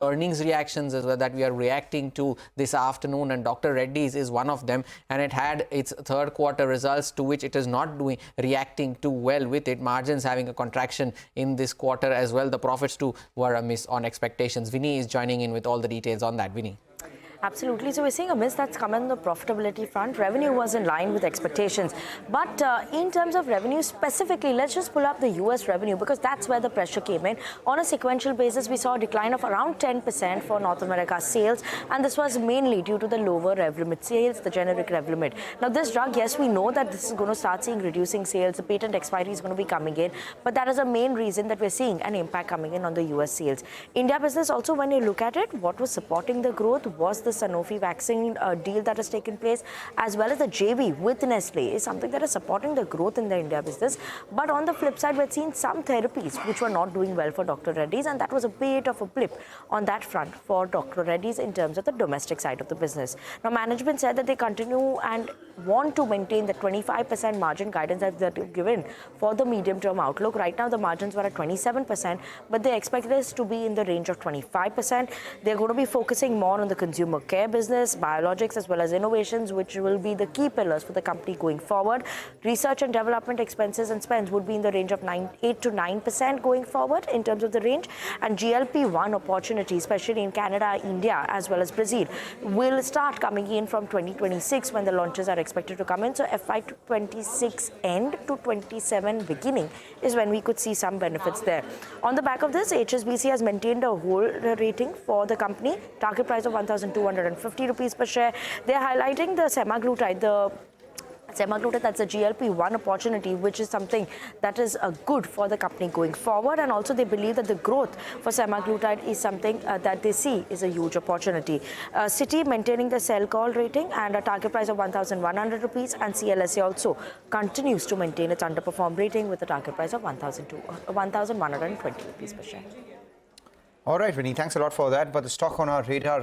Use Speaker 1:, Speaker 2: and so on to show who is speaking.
Speaker 1: earnings reactions as well that we are reacting to this afternoon, and Dr. Reddy's is one of them, and it had its third quarter results to which it is not reacting too well, with it margins having a contraction in this quarter as well. The profits too were a miss on expectations. Vinnii is joining in with all the details on that. Vinnii.
Speaker 2: Absolutely. So we're seeing a miss that's come on the profitability front. Revenue was in line with expectations. But in terms of revenue specifically, let's just pull up the US revenue because that's where the pressure came in. On a sequential basis, we saw a decline of around 10% for North America sales. And this was mainly due to the lower Revlimid sales, the generic Revlimid. Now, this drug, yes, we know that this is going to start seeing reducing sales. The patent expiry is going to be coming in. But that is a main reason that we're seeing an impact coming in on the US sales. India business also, when you look at it, what was supporting the growth was the Sanofi vaccine deal that has taken place, as well as the JV with Nestle is something that is supporting the growth in the India business. But on the flip side, we've seen some therapies which were not doing well for Dr. Reddy's, and that was a bit of a blip on that front for Dr. Reddy's in terms of the domestic side of the business. Now, management said that they continue and want to maintain the 25% margin guidance that they've given for the medium-term outlook. Right now, the margins were at 27%, but they expect this to be in the range of 25%. They're going to be focusing more on the consumer care business, biologics, as well as innovations, which will be the key pillars for the company going forward. Research and development expenses and spends would be in the range of 8 to 9% going forward in terms of the range. And GLP-1 opportunities, especially in Canada, India, as well as Brazil, will start coming in from 2026 when the launches are expected to come in. So FY26 end to 27 beginning is when we could see some benefits there. On the back of this, HSBC has maintained a hold rating for the company, target price of 1,250 rupees per share. They're highlighting the semaglutide, that's a GLP-1 opportunity, which is something that is good for the company going forward. And also they believe that the growth for semaglutide is something that they see is a huge opportunity. Citi maintaining the sell call rating and a target price of 1,100 rupees, and CLSA also continues to maintain its underperform rating with a target price of 1,120 rupees per share.
Speaker 3: All right, Vinnii, thanks a lot for that. But the stock on our radar